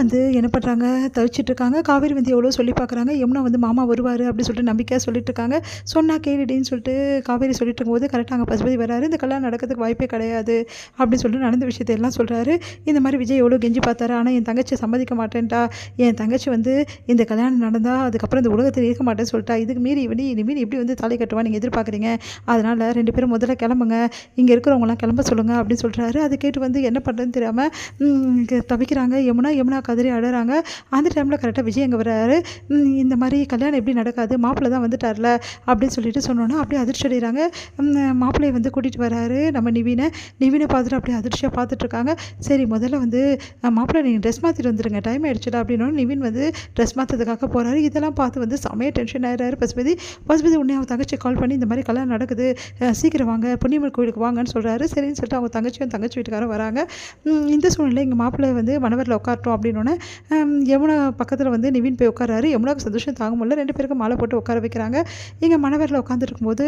வந்து என்ன பண்ணுறாங்க, தவிச்சிட்ருக்காங்க. காவேரி வந்து எவ்வளோ சொல்லி பார்க்குறாங்க. யமுனா வந்து மாமா வருவார் அப்படின்னு சொல்லிட்டு நம்பிக்கையாக சொல்லிட்டுருக்காங்க. சொன்னா கேளுடின்னு சொல்லிட்டு காவேரி சொல்லிட்டு இருக்கும்போது கரெக்டாக அங்கே பசுபதி வராரு. இந்த கல்யாணம் நடக்கிறதுக்கு வாய்ப்பே கிடையாது அப்படின்னு சொல்லிட்டு நடந்த விஷயத்தை எல்லாம் சொல்கிறாரு. இந்த மாதிரி விஜய் எவ்வளோ கெஞ்சி பார்த்தாரு. ஆனால் என் தங்கச்சி சம்மதிக்க மாட்டேன்ட்டா. என் தங்கச்சி வந்து இந்த கல்யாணம் நடந்தால் அதுக்கப்புறம் இந்த உலகத்தில் இருக்க மாட்டேன்னு சொல்லிட்டா. இதுக்கு மீறி இனிமேல் எப்படி வந்து தாலி கட்டுவா நீங்கள் எதிர்பார்க்குறீங்க. அதனால் 2 பேரும் முதல்ல கிளம்புங்க, இங்கே இருக்கிறவங்களாம் கிளம்ப சொல்லுங்கள் அப்படின்னு சொல்கிறாரு. அதை கேட்டு வந்து என்ன பண்ணுறதுன்னு தெரியாமல் தவிக்கிறாங்க. யமுனா கதறி அழறாங்க. அந்த டைமில் கரெக்டாக விஜய் அங்கே வர்றாரு. இந்த மாதிரி கல்யாணம் எப்படி நடக்காது, மாப்பிள்ளை தான் வந்துட்டார்ல அப்படின்னு சொல்லிட்டு சொன்னோன்னா அப்படியே அதிர்ச்சி அடைகிறாங்க. மாப்பிள்ளையை வந்து கூட்டிகிட்டு வராரு நம்ம நிவினை பார்த்துட்டு அப்படியே அதிர்ச்சியாக பார்த்துட்ருக்காங்க. சரி முதல்ல வந்து மாப்பிள்ளை நீங்கள் ட்ரெஸ் மாற்றிட்டு வந்துடுங்க, டைம் ஆகிடுச்சுடா அப்படின்னா நிவின் வந்து ட்ரெஸ் மாற்றுறதுக்காக போகிறாரு. இதெல்லாம் பார்த்து வந்து செமையாக டென்ஷன் ஆகிறாரு பசுபதி உடனே அவங்க தங்கச்சி கால் பண்ணி இந்த மாதிரி கல்யாணம் நடக்குது, சீக்கிரம் வாங்க, பொன்னியம்மன் கோயிலுக்கு வாங்கன்னு சொல்கிறாரு. சரின்னு சொல்லிட்டு அவங்க தங்கச்சி வீட்டுக்காரன் வராங்க. இந்த சூழ்நிலை எங்கள் மாப்பிள்ளை வந்து மணவரில் உட்காரட்டும் அப்படின்னோடனே யமுனா பக்கத்தில் வந்து நிவின் போய் உட்காராரு. யமுனாவுக்கு சந்தோஷம் தாங்க முடியல. 2 பேருக்கும் மாலை போட்டு உட்கார வைக்கிறாங்க. இங்கே மணவரில் உட்காந்துருக்கும்போது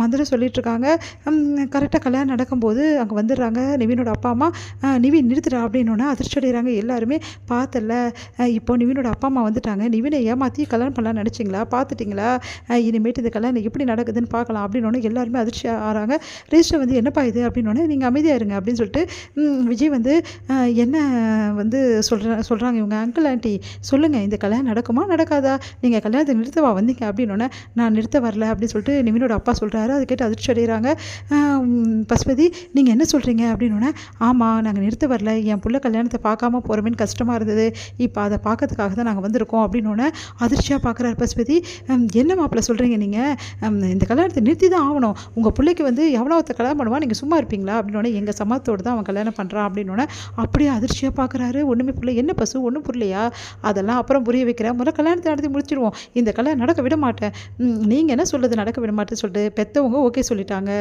மந்திரம் சொல்லிட்டுருக்காங்க. கரெக்டாக கல்யாணம் நடக்கும்போது அங்கே வந்துடுறாங்க நிவினோட அப்பா அம்மா. நிவின் நிறுத்துறா அப்படின்னோடனே அதிர்ச்சி அடைகிறாங்க எல்லாருமே. பார்த்தல இப்போ நிவினோட அப்பா அம்மா வந்துட்டாங்க, நிவினை ஏமாற்றி கல்யாணம் பண்ணலான்னு நினச்சிங்களா, பார்த்துட்டிங்களா, இனிமேட்டு இந்த கல்யாணம் எப்படி நடக்குதுன்னு பார்க்கலாம் அப்படின்னோடனே எல்லாருமே அதிர்ச்சி ஆகிறாங்க. ரெஜிஸ்டர் வந்து என்னப்பா இது அப்படின்னோடனே நீங்கள் அமைதியாக இருங்க அப்படின்னு சொல்லிட்டு விஜய் வந்து என்ன வந்து சொல்கிறாங்க இவங்க, அங்கிள் ஆண்டி சொல்லுங்கள், இந்த கல்யாணம் நடக்குமா நடக்காதா, நீங்கள் கல்யாணத்தை நிறுத்தவா வந்தீங்க அப்படின்னோடனே நான் நிறுத்த வரல அப்படின்னு சொல்லிட்டு நிவினோட அப்பா சொல்கிறாரு. அது கேட்டு அதிர்ச்சி அடைகிறாங்க. பசுபதி நீங்கள் என்ன சொல்கிறீங்க அப்படின்னோடனே ஆமாம் நாங்கள் நிறுத்த வரல, என் பிள்ளை கல்யாணத்தை பார்க்காம போகிறமேன்னு கஷ்டமாக இருந்தது, இப்போ அதை பார்க்கறதுக்காக தான் நாங்கள் வந்திருக்கோம் அப்படின்னோடனே அதிர்ச்சியாக பார்க்குறாரு பசுபதி. என்ன மாப்பிள்ளை சொல்கிறீங்க நீங்கள், இந்த கல்யாணத்தை நிறுத்தி தான் ஆகணும், உங்கள் பிள்ளைக்கு வந்து எவ்வளோ கல்யாணம் பண்ணுவான், நீங்கள் சும்மா இருப்பீங்களா அப்படின்னோடனே எங்கள் சம்மத்தோடு தான் அவன் கல்யாணம் பண்ணுறான் அப்படின்னோடனே அப்படியே அதிர்ச்சியாக பார்க்குறாரு. ஒன்றுமே புரியல. என்ன பசு ஒன்றும் புரியலையா, அதெல்லாம் அப்புறம் புரிய வைக்கிறேன், முதல்ல கல்யாணத்தை நடத்தி முடிச்சிடுவோம், இந்த கல்யாணம் நடக்க விட மாட்டேன், நீங்கள் என்ன சொல்கிறது நடக்க விட மாட்டேன்னு சொல்லிட்டு பெற்றவங்க ஓகே சொல்லிட்டாங்க,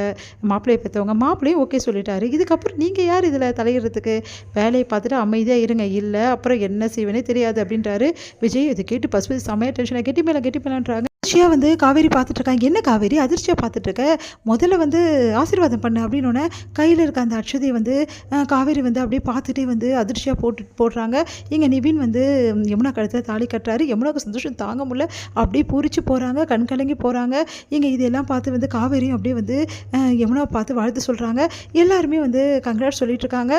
மாப்பிள்ளையை பெற்றவங்க மாப்பிள்ளையும் ஓகே சொல்லிட்டாரு, இதுக்கப்புறம் நீங்கள் யார் இதில் தலையிடுறதுக்கு, வேலையை பார்த்துட்டு அமைதியாக இருங்க, இல்லை அப்புறம் என்ன செய்வேனே தெரியாது அப்படின்றாரு விஜய். இதை கேட்டு பசுபதி செமையாக டென்ஷனாக கெட்டி மேலேன்றாங்க. அதிர்ச்சியாக வந்து காவேரி பார்த்துட்ருக்காங்க. என்ன காவேரி அதிர்ச்சியாக பார்த்துட்ருக்க, முதல்ல வந்து ஆசீர்வாதம் பண்ணு அப்படின்னோடனே கையில் இருக்க அந்த அட்சதையை வந்து காவேரி வந்து அப்படியே பார்த்துட்டே வந்து அதிர்ச்சியாக போடுறாங்க. இங்கே நிவின் வந்து யமுனா கழுத்தில் தாலி கட்டுறாரு. யமுனாவுக்கு சந்தோஷம் தாங்க முடியல, அப்படியே பூரிச்சு போகிறாங்க, கண் கலங்கி போகிறாங்க. இங்கே இதெல்லாம் பார்த்து வந்து காவேரியும் அப்படியே வந்து யமுனாவை பார்த்து வாழ்த்து சொல்கிறாங்க. எல்லாருமே வந்து கங்க்ராட் சொல்லிட்டு இருக்காங்க.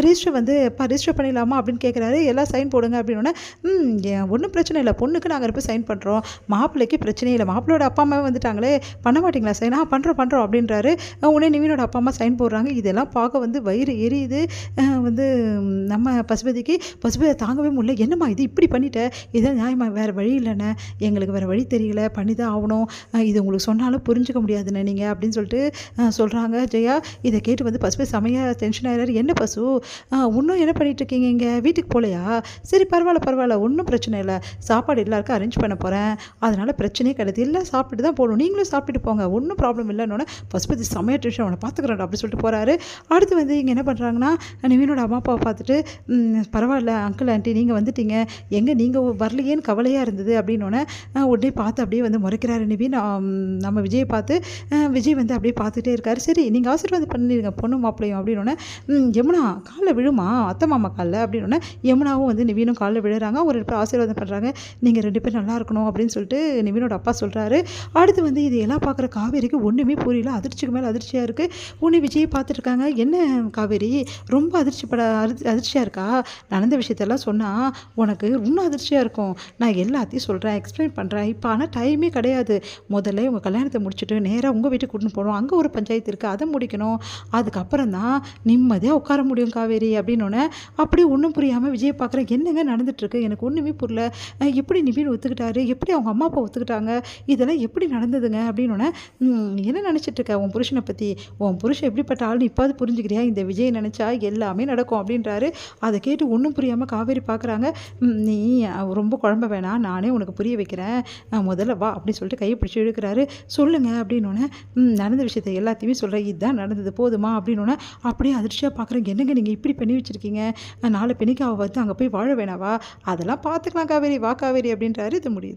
ரிஜிஸ்டர் வந்து ரிஜிஸ்டர் பண்ணிடலாமா அப்படின்னு கேட்குறாரு. எல்லாம் சைன் போடுங்க அப்படின்னோடனே ஒன்றும் பிரச்சனை இல்லை, பொண்ணுக்கு நாங்கள் போய் சைன் பண்ணுறோம், மாப்பிள்ளைக்கு பிரச்சனை இல்லை, மாப்பிளோட அப்பா அம்மாவே வந்துட்டாங்களே பண்ண மாட்டிங்களா சைன், பண்ணுறோம் அப்படின்றாரு. உடனே நிவினோட அப்பா அம்மா சைன் போடுறாங்க. இதெல்லாம் பார்க்க வந்து வயிறு எரியுது வந்து நம்ம பசுபதிக்கு தாங்கவே முடியல. என்னம்மா இது இப்படி பண்ணிட்ட, இதான் நியாயமா, வேறு வழி இல்லைண்ணே, எங்களுக்கு வேறு வழி தெரியல, பண்ணி தான் ஆகணும், இது உங்களுக்கு சொன்னாலும் புரிஞ்சுக்க முடியாதுண்ணே நீங்கள் அப்படின்னு சொல்லிட்டு சொல்கிறாங்க ஜெயா. இதை கேட்டு வந்து பசுபதி செமையாக டென்ஷன் ஆகிறாரு. என்ன பசு இன்னும் என்ன பண்ணிட்டு இருக்கீங்க, இங்கே வீட்டுக்கு போகலையா, சரி பரவாயில்ல ஒன்றும் பிரச்சனை இல்லை, சாப்பாடு எல்லாருக்கும் அரேஞ்ச் பண்ண போகிறேன், அதனால் பிரச்சனையே கிடையாது, எல்லாம் சாப்பிட்டு தான் போகணும், நீங்களும் சாப்பிட்டு போங்க, ஒன்றும் ப்ராப்ளம் இல்லைன்னு பசுபதி செமையாக டென்ஷன், அவனை பார்த்துக்கிறேன் அப்படி சொல்லிட்டு போகிறாரு. அடுத்து வந்து இங்கே என்ன பண்ணுறாங்கன்னா நிவினோட அம்மா அப்பாவை பார்த்துட்டு பரவாயில்ல அங்கிள் ஆண்டி நீங்கள் வந்துட்டீங்க, எங்கே நீங்கள் வரலையேன்னு கவலையாக இருந்தது அப்படின்னோடனே உடனே பார்த்து அப்படியே வந்து முறைக்கிறாரு நிவின். நம்ம விஜயை பார்த்து விஜய் வந்து அப்படியே பார்த்துட்டே இருக்காரு. சரி நீங்கள் ஆசீர்வாதம் பண்ணிடுங்க பொண்ணு மாப்பிள்ளையும் அப்படின்னோடனே யமுனா காலில் விழுமா அத்தை மாமா காலில் அப்படின்னோடனே யமுனாவும் வந்து நிவினும் காலில் விழுறாங்க. ஒரு 2 பேர் ஆசீர்வாதம் பண்ணுறாங்க. நீங்கள் 2 பேர் நல்லா இருக்கணும் அப்படின்னு சொல்லிட்டு நிவினோட அப்பா சொல்கிறாரு. அடுத்து வந்து இதையெல்லாம் பார்க்குற காவேரிக்கு ஒன்றுமே புரியல, அதிர்ச்சிக்கு மேலே அதிர்ச்சியாக இருக்குது. உன்னை விஜயை பார்த்துட்ருக்காங்க. என்ன காவேரி ரொம்ப அதிர்ச்சியாக இருக்கா, நடந்த விஷயத்தெல்லாம் சொன்னால் உனக்கு இன்னும் அதிர்ச்சியாக இருக்கும், நான் எல்லாத்தையும் சொல்கிறேன் எக்ஸ்பிளைன் பண்ணுறேன், இப்போ ஆனால் டைமே கிடையாது, முதல்ல உங்கள் கல்யாணத்தை முடிச்சுட்டு நேராக உங்கள் வீட்டுக்கு கூட்டின்னு போகணும், அங்கே ஒரு பஞ்சாயத்து இருக்குது அதை முடிக்கணும், அதுக்கப்புறம் தான் நிம்மதியாக உட்கார முடியும் காவேரி அப்படின்னோடனே அப்படியே ஒன்றும் புரியாமல் விஜயை பார்க்குறேன். என்னங்க நடந்துட்டுருக்கு, எனக்கு ஒன்றுமே புரியல, எப்படி நிவின் ஒத்துக்கிட்டாரு, எப்படி அவங்க அம்மா அப்பா ஒத்துக்கிட்டாங்க, இதெல்லாம் எப்படி நடந்ததுங்க அப்படின்னோடனே என்ன நினச்சிட்ருக்க உன் புருஷனை பற்றி, உன் புருஷன் எப்படிப்பட்ட ஆள்னு இப்பாவது புரிஞ்சுக்கிறியா, இந்த விஜய் நினச்சா எல்லாமே நடக்கும் அப்படின்றாரு. அதை கேட்டு ஒன்றும் புரியாமல் காவேரி பார்க்குறாங்க. நீ ரொம்ப குழம்ப வேணாம், நானே உனக்கு புரிய வைக்கிறேன், முதல்ல வா அப்படின்னு சொல்லிட்டு கையை பிடிச்சி இழுக்கிறாரு. சொல்லுங்கள் அப்படின்னோடனே நடந்த விஷயத்தை எல்லாத்தையுமே சொல்கிறேன், இதுதான் நடந்தது போதுமா அப்படின்னோடனே அப்படியே அதிர்ச்சியாக பார்க்குறேன். என்னங்க நீங்கள் இப்படி பண்ணி வச்சுருக்கீங்க, நாளை பெண்ணிக்கு அவள் வந்து அங்கே போய் வாழ வேணாவா, அதெல்லாம் பார்த்துக்கலாம் காவேரி, வா காவேரி அப்படின்றாரு. இது முடியுது.